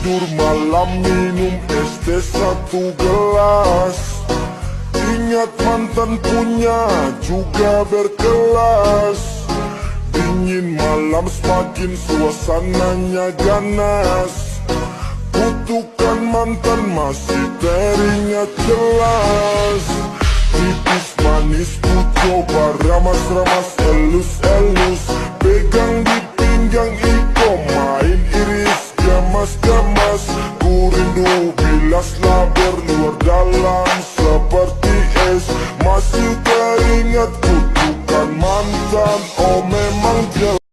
tidur malam minum es teh satu gelas. Ingat mantan punya juga berkelas. Dingin malam semakin suasananya ganas. Kutukan mantan masih teringat jelas. Tipis manis ku coba ramas-ramas elus-elus. Pegang di pinggang iko main iris gemas-gemas. Ku rindu bilas laber luar dalam seperti es. Masih teringat kutukan mantan, oh memang jelas.